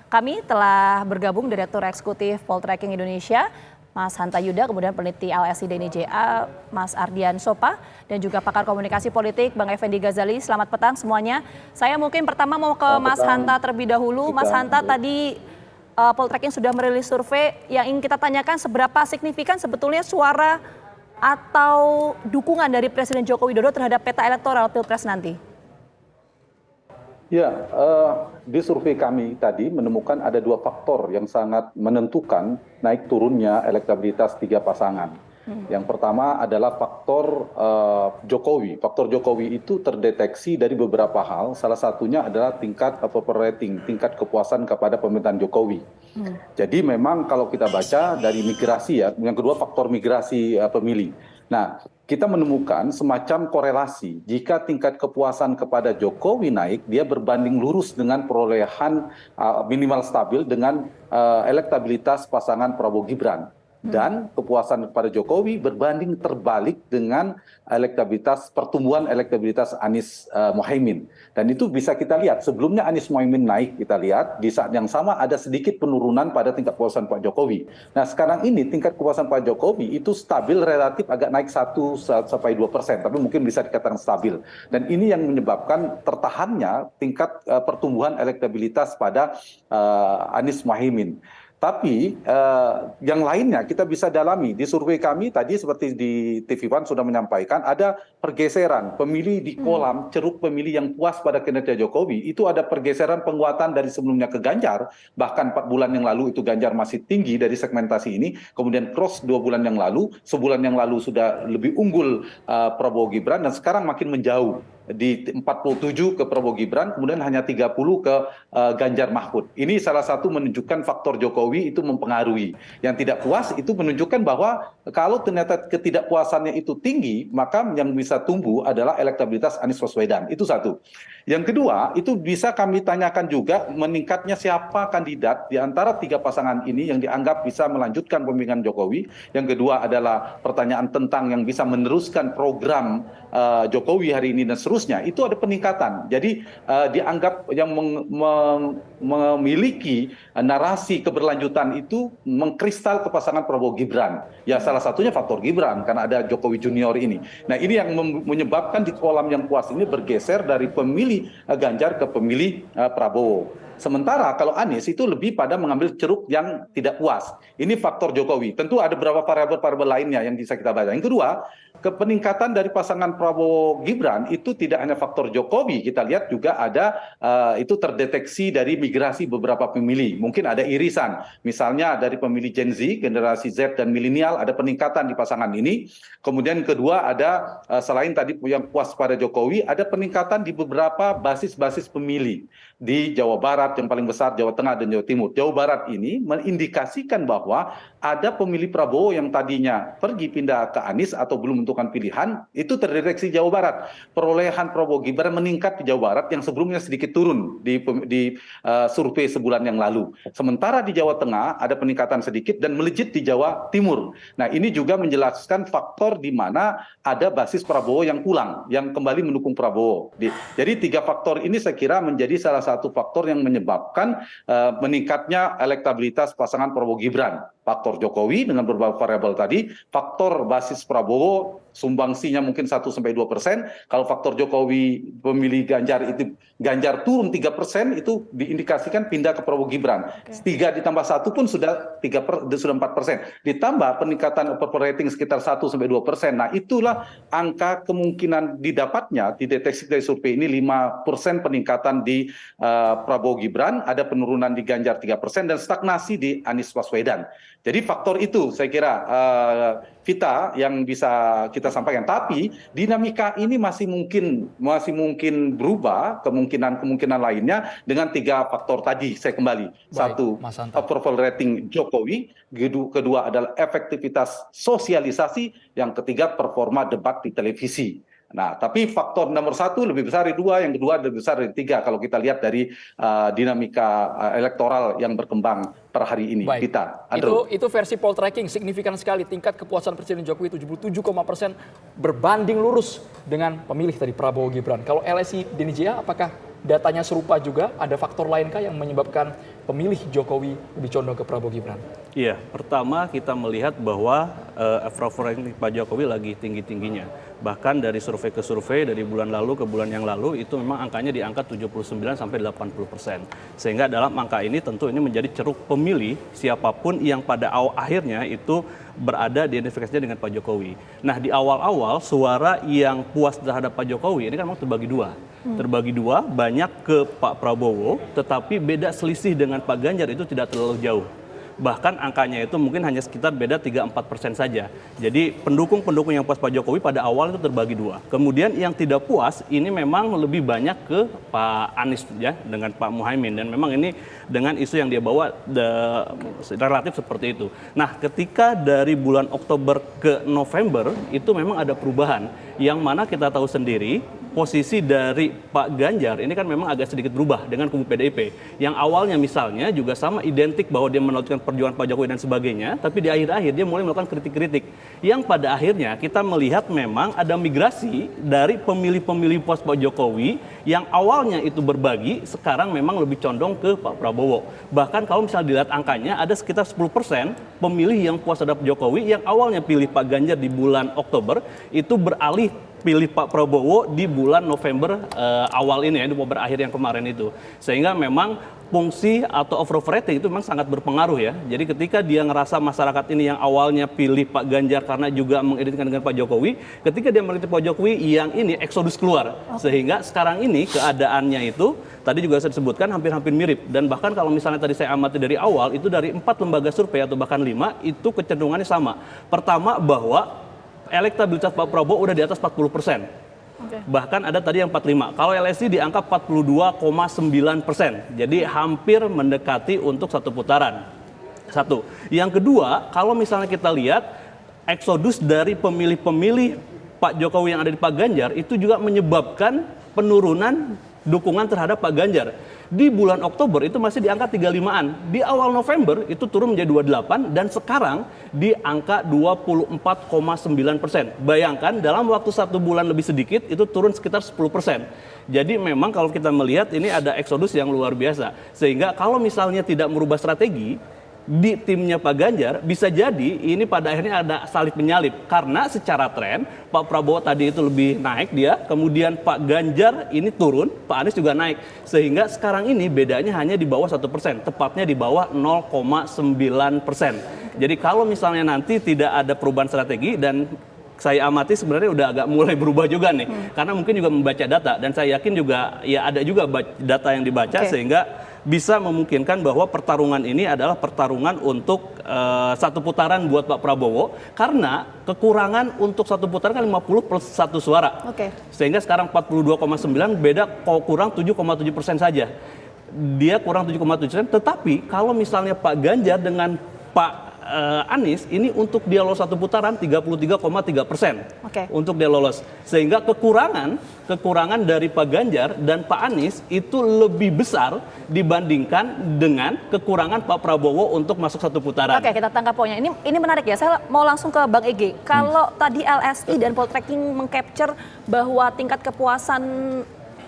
kami telah bergabung Direktur Eksekutif Poltreking Indonesia, Mas Hanta Yuda, kemudian peneliti LSI DNIJA, Mas Ardian Sopa, dan juga pakar komunikasi politik, Bang Effendi Ghazali. Selamat petang semuanya. Saya mungkin pertama mau ke Mas Hanta terlebih dahulu. Mas Hanta, tadi Poltreking sudah merilis survei. Yang ingin kita tanyakan, seberapa signifikan sebetulnya suara atau dukungan dari Presiden Joko Widodo terhadap peta elektoral Pilpres nanti? Ya, di survei kami tadi menemukan ada dua faktor yang sangat menentukan naik turunnya elektabilitas tiga pasangan. Yang pertama adalah faktor Jokowi. Faktor Jokowi itu terdeteksi dari beberapa hal. Salah satunya adalah tingkat approval rating, tingkat kepuasan kepada pemerintahan Jokowi. Jadi memang kalau kita baca dari migrasi ya, yang kedua faktor migrasi pemilih. Nah, kita menemukan semacam korelasi. Jika tingkat kepuasan kepada Jokowi naik, dia berbanding lurus dengan perolehan minimal stabil dengan elektabilitas pasangan Prabowo Gibran. Dan kepuasan kepada Jokowi berbanding terbalik dengan pertumbuhan elektabilitas Anies Mohaimin. Dan itu bisa kita lihat, sebelumnya Anies Mohaimin naik, kita lihat di saat yang sama ada sedikit penurunan pada tingkat kepuasan Pak Jokowi. Nah sekarang ini tingkat kepuasan Pak Jokowi itu stabil, relatif agak naik 1-2%, tapi mungkin bisa dikatakan stabil. Dan ini yang menyebabkan tertahannya tingkat pertumbuhan elektabilitas pada Anies Mohaimin. Tapi yang lainnya kita bisa dalami. Di survei kami tadi seperti di TV One sudah menyampaikan ada pergeseran pemilih di kolam ceruk pemilih yang puas pada kinerja Jokowi. Itu ada pergeseran penguatan dari sebelumnya ke Ganjar. Bahkan 4 bulan yang lalu itu Ganjar masih tinggi dari segmentasi ini. Kemudian cross 2 bulan yang lalu. Sebulan yang lalu sudah lebih unggul Prabowo Gibran. Dan sekarang makin menjauh. Di 47 ke Prabowo Gibran, kemudian hanya 30 ke Ganjar Mahfud. Ini salah satu menunjukkan faktor Jokowi itu mempengaruhi. Yang tidak puas itu menunjukkan bahwa kalau ternyata ketidakpuasannya itu tinggi, maka yang bisa tumbuh adalah elektabilitas Anies Baswedan. Itu satu. Yang kedua, itu bisa kami tanyakan juga meningkatnya siapa kandidat di antara 3 pasangan ini yang dianggap bisa melanjutkan pemimpinan Jokowi. Yang kedua adalah pertanyaan tentang yang bisa meneruskan program Jokowi hari ini dan seterusnya. Itu ada peningkatan. Jadi dianggap yang memiliki narasi keberlanjutan itu mengkristal ke pasangan Prabowo Gibran. Ya salah satunya faktor Gibran karena ada Jokowi Junior ini. Nah ini yang menyebabkan di kolam yang puas ini bergeser dari pemilih Ganjar ke pemilih Prabowo. Sementara kalau Anies itu lebih pada mengambil ceruk yang tidak puas. Ini faktor Jokowi. Tentu ada beberapa variabel-variabel lainnya yang bisa kita baca. Yang kedua, peningkatan dari pasangan Prabowo Gibran itu tidak hanya faktor Jokowi. Kita lihat juga ada itu terdeteksi dari migrasi beberapa pemilih. Mungkin ada irisan. Misalnya dari pemilih Gen Z, generasi Z dan milenial ada peningkatan di pasangan ini. Kemudian kedua ada selain tadi yang puas pada Jokowi, ada peningkatan di beberapa basis-basis pemilih. Di Jawa Barat yang paling besar, Jawa Tengah dan Jawa Timur. Jawa Barat ini mengindikasikan bahwa ada pemilih Prabowo yang tadinya pergi pindah ke Anies atau belum menentukan pilihan, itu terdeteksi Jawa Barat. Perolehan Prabowo Gibran meningkat di Jawa Barat yang sebelumnya sedikit turun di survei sebulan yang lalu. Sementara di Jawa Tengah ada peningkatan sedikit dan melejit di Jawa Timur. Nah ini juga menjelaskan faktor di mana ada basis Prabowo yang pulang, yang kembali mendukung Prabowo. Jadi 3 faktor ini saya kira menjadi salah satu faktor yang menyebabkan meningkatnya elektabilitas pasangan Prabowo Gibran. Faktor Jokowi dengan beberapa variabel tadi, faktor basis Prabowo sumbangsinya mungkin 1-2%. Kalau faktor Jokowi pemilih Ganjar itu Ganjar turun 3%, itu diindikasikan pindah ke Prabowo Gibran. 3 ditambah 1 pun sudah 4%. Ditambah peningkatan approval rating sekitar 1-2%. Nah itulah angka kemungkinan didapatnya dideteksi dari survei ini 5% peningkatan di Prabowo Gibran, ada penurunan di Ganjar 3% dan stagnasi di Anies Baswedan. Jadi faktor itu saya kira Vita yang bisa kita sampaikan. Tapi dinamika ini masih mungkin berubah kemungkinan lainnya dengan 3 faktor tadi. Saya kembali. Satu, approval rating Jokowi. Kedua adalah efektivitas sosialisasi. Yang ketiga performa debat di televisi. Nah, tapi faktor nomor 1 lebih besar dari 2, yang kedua lebih besar dari 3 kalau kita lihat dari dinamika elektoral yang berkembang per hari ini. Baik. Kita, itu versi Poltreking, signifikan sekali tingkat kepuasan Presiden Jokowi 77,% berbanding lurus dengan pemilih tadi Prabowo Gibran. Kalau LSI DNIJA apakah datanya serupa juga? Ada faktor lainkah yang menyebabkan pemilih Jokowi lebih condong ke Prabowo Gibran? Iya, pertama kita melihat bahwa approval rating Pak Jokowi lagi tinggi-tingginya. Bahkan dari survei ke survei, dari bulan lalu ke bulan yang lalu, itu memang angkanya di angka 79 sampai 80%. Sehingga dalam angka ini tentu ini menjadi ceruk pemilih siapapun yang pada akhirnya itu berada diidentifikasinya dengan Pak Jokowi. Nah, di awal-awal suara yang puas terhadap Pak Jokowi ini kan memang terbagi dua. Terbagi dua, banyak ke Pak Prabowo, tetapi beda selisih dengan Pak Ganjar itu tidak terlalu jauh. Bahkan angkanya itu mungkin hanya sekitar beda 3-4% saja. Jadi pendukung-pendukung yang puas Pak Jokowi pada awal itu terbagi dua. Kemudian yang tidak puas ini memang lebih banyak ke Pak Anies ya, dengan Pak Muhaimin. Dan memang ini dengan isu yang dia bawa relatif seperti itu. Nah, ketika dari bulan Oktober ke November itu memang ada perubahan. Yang mana kita tahu sendiri posisi dari Pak Ganjar ini kan memang agak sedikit berubah dengan kubu PDIP. Yang awalnya misalnya juga sama identik bahwa dia menolakkan perjuangan Pak Jokowi dan sebagainya, tapi di akhir-akhir dia mulai melakukan kritik-kritik. Yang pada akhirnya kita melihat memang ada migrasi dari pemilih-pemilih pos Pak Jokowi yang awalnya itu berbagi, sekarang memang lebih condong ke Pak Prabowo. Bahkan kalau misalnya dilihat angkanya ada sekitar 10% pemilih yang puas terhadap Jokowi yang awalnya pilih Pak Ganjar di bulan Oktober itu beralih pilih Pak Prabowo di bulan November awal ini ya, di November akhir yang kemarin itu. Sehingga memang fungsi atau approval rating itu memang sangat berpengaruh ya. Jadi ketika dia ngerasa masyarakat ini yang awalnya pilih Pak Ganjar karena juga mengidentikan dengan Pak Jokowi, ketika dia memilih Pak Jokowi yang ini eksodus keluar. Sehingga sekarang ini keadaannya itu tadi juga saya sebutkan hampir-hampir mirip. Dan bahkan kalau misalnya tadi saya amati dari awal itu dari 4 lembaga survei atau bahkan 5 itu kecenderungannya sama. Pertama bahwa elektabilitas Pak Prabowo udah di atas 40%. Bahkan ada tadi yang 45. Kalau LSI di angka 42,9%. Jadi hampir mendekati untuk satu putaran. Satu. Yang kedua, kalau misalnya kita lihat eksodus dari pemilih-pemilih Pak Jokowi yang ada di Pak Ganjar itu juga menyebabkan penurunan dukungan terhadap Pak Ganjar. Di bulan Oktober itu masih di angka 35-an. Di awal November itu turun menjadi 28 dan sekarang di angka 24,9%. Bayangkan dalam waktu 1 bulan lebih sedikit itu turun sekitar 10%. Jadi memang kalau kita melihat ini ada eksodus yang luar biasa. Sehingga kalau misalnya tidak merubah strategi di timnya Pak Ganjar, bisa jadi ini pada akhirnya ada salib menyalip. Karena secara tren, Pak Prabowo tadi itu lebih naik dia, kemudian Pak Ganjar ini turun, Pak Anies juga naik. Sehingga sekarang ini bedanya hanya di bawah 1%, tepatnya di bawah 0,9%. Jadi kalau misalnya nanti tidak ada perubahan strategi dan saya amati sebenarnya udah agak mulai berubah juga nih. Karena mungkin juga membaca data dan saya yakin juga ya ada juga data yang dibaca sehingga bisa memungkinkan bahwa pertarungan ini adalah pertarungan untuk satu putaran buat Pak Prabowo karena kekurangan untuk satu putaran kan 50 plus 1 suara. Sehingga sekarang 42,9 beda kurang 7,7% saja. Dia kurang 7,7%, tetapi kalau misalnya Pak Ganjar dengan Pak Anies ini untuk dia lolos satu putaran 33,3% untuk dia lolos. Sehingga kekurangan dari Pak Ganjar dan Pak Anies itu lebih besar dibandingkan dengan kekurangan Pak Prabowo untuk masuk satu putaran. Oke, kita tangkap poinnya. Ini menarik ya. Saya mau langsung ke Bang Ege. Kalau tadi LSI dan poltreking mengcapture bahwa tingkat kepuasan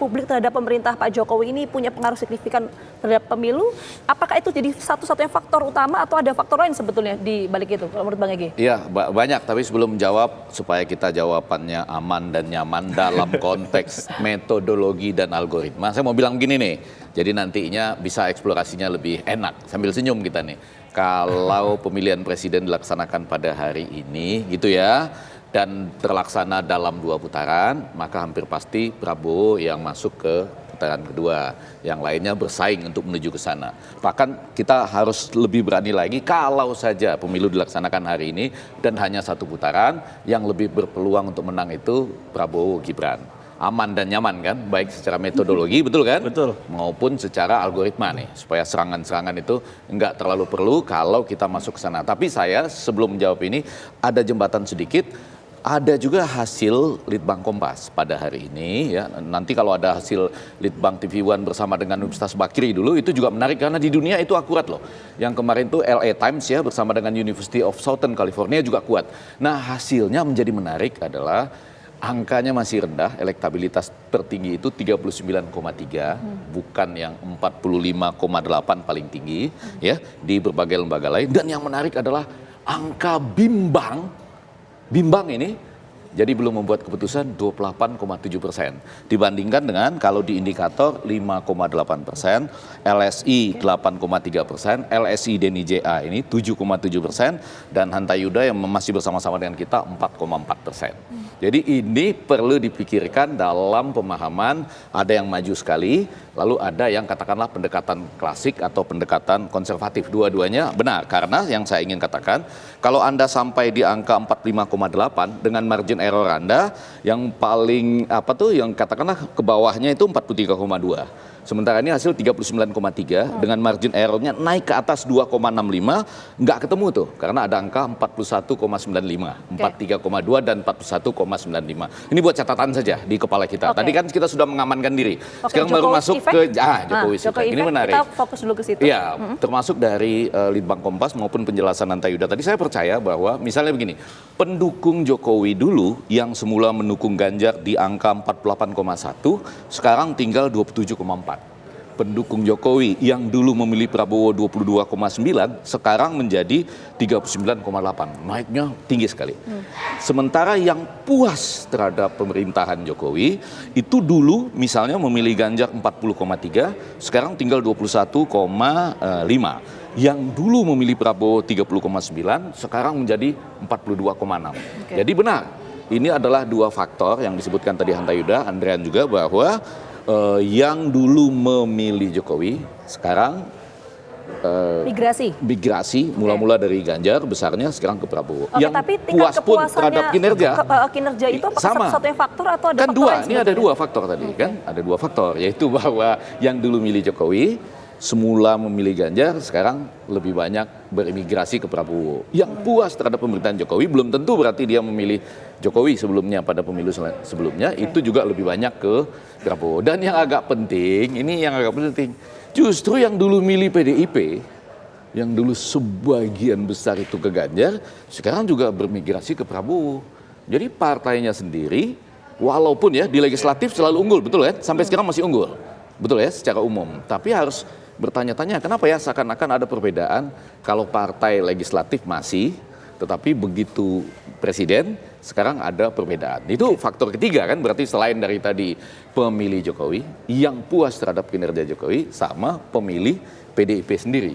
publik terhadap pemerintah Pak Jokowi ini punya pengaruh signifikan terhadap pemilu, apakah itu jadi satu-satunya faktor utama atau ada faktor lain sebetulnya di balik itu kalau menurut Bang Ege? Iya, banyak, tapi sebelum menjawab supaya kita jawabannya aman dan nyaman dalam konteks metodologi dan algoritma, saya mau bilang begini nih, jadi nantinya bisa eksplorasinya lebih enak, sambil senyum kita nih. Kalau pemilihan presiden dilaksanakan pada hari ini gitu ya, dan terlaksana dalam 2 putaran, maka hampir pasti Prabowo yang masuk ke putaran kedua. Yang lainnya bersaing untuk menuju ke sana. Bahkan kita harus lebih berani lagi kalau saja pemilu dilaksanakan hari ini dan hanya 1 putaran, yang lebih berpeluang untuk menang itu Prabowo Gibran. Aman dan nyaman kan, baik secara metodologi, betul kan? Betul. Maupun secara algoritma nih, supaya serangan-serangan itu nggak terlalu perlu kalau kita masuk ke sana. Tapi saya sebelum menjawab ini, ada jembatan sedikit. Ada juga hasil Litbang Kompas pada hari ini ya. Nanti kalau ada hasil Litbang TV One bersama dengan Universitas Bakri dulu itu juga menarik karena di dunia itu akurat loh. Yang kemarin tuh LA Times ya bersama dengan University of Southern California juga kuat. Nah, hasilnya menjadi menarik adalah angkanya masih rendah, elektabilitas tertinggi itu 39,3, bukan yang 45,8 paling tinggi ya di berbagai lembaga lain. Dan yang menarik adalah angka bimbang ini jadi belum membuat keputusan 28,7%. Dibandingkan dengan kalau di indikator 5,8%, LSI 8,3%, LSI Deni JA ini 7,7%, dan Hantayuda yang masih bersama-sama dengan kita 4,4%. Jadi ini perlu dipikirkan dalam pemahaman, ada yang maju sekali, lalu ada yang katakanlah pendekatan klasik atau pendekatan konservatif. Dua-duanya benar, karena yang saya ingin katakan, kalau Anda sampai di angka 45,8 dengan margin error Anda yang paling yang katakanlah ke bawahnya itu 43,2. Sementara ini hasil 39,3 dengan margin errornya naik ke atas 2,65, nggak ketemu tuh karena ada angka 41,95, 43,2 dan 41,95. Ini buat catatan saja di kepala kita. Tadi kan kita sudah mengamankan diri. Sekarang baru masuk ke Jokowi Effect. Ini menarik. Kita fokus dulu ke situ. Ya, termasuk dari Litbang Kompas maupun penjelasan Hantayuda. Tadi saya percaya bahwa misalnya begini, pendukung Jokowi dulu yang semula mendukung Ganjar di angka 48,1, sekarang tinggal 27,4. Pendukung Jokowi yang dulu memilih Prabowo 22,9 sekarang menjadi 39,8. Naiknya tinggi sekali. Sementara yang puas terhadap pemerintahan Jokowi itu dulu misalnya memilih Ganjar 40,3, sekarang tinggal 21,5. Yang dulu memilih Prabowo 30,9 sekarang menjadi 42,6. Jadi benar, ini adalah dua faktor yang disebutkan tadi Hantayuda, Andrean juga, bahwa yang dulu memilih Jokowi sekarang migrasi mula-mula dari Ganjar besarnya sekarang ke Prabowo. Yang tapi puas pun terhadap kinerja itu apakah satu-satunya faktor atau ada kan faktor dua? lain? Ini ada dua faktor tadi kan, ada dua faktor, yaitu bahwa yang dulu milih Jokowi semula memilih Ganjar, sekarang lebih banyak berimigrasi ke Prabowo. Yang puas terhadap pemerintahan Jokowi belum tentu berarti dia memilih Jokowi sebelumnya pada pemilu sebelumnya, itu juga lebih banyak ke Prabowo. Dan yang agak penting, justru yang dulu milih PDIP, yang dulu sebagian besar itu ke Ganjar, sekarang juga bermigrasi ke Prabowo. Jadi partainya sendiri, walaupun ya di legislatif selalu unggul, betul ya, sampai sekarang masih unggul, betul ya secara umum. Tapi harus bertanya-tanya kenapa ya seakan-akan ada perbedaan kalau partai legislatif masih, tetapi begitu presiden sekarang ada perbedaan. Itu faktor ketiga kan, berarti selain dari tadi pemilih Jokowi yang puas terhadap kinerja Jokowi sama pemilih PDIP sendiri.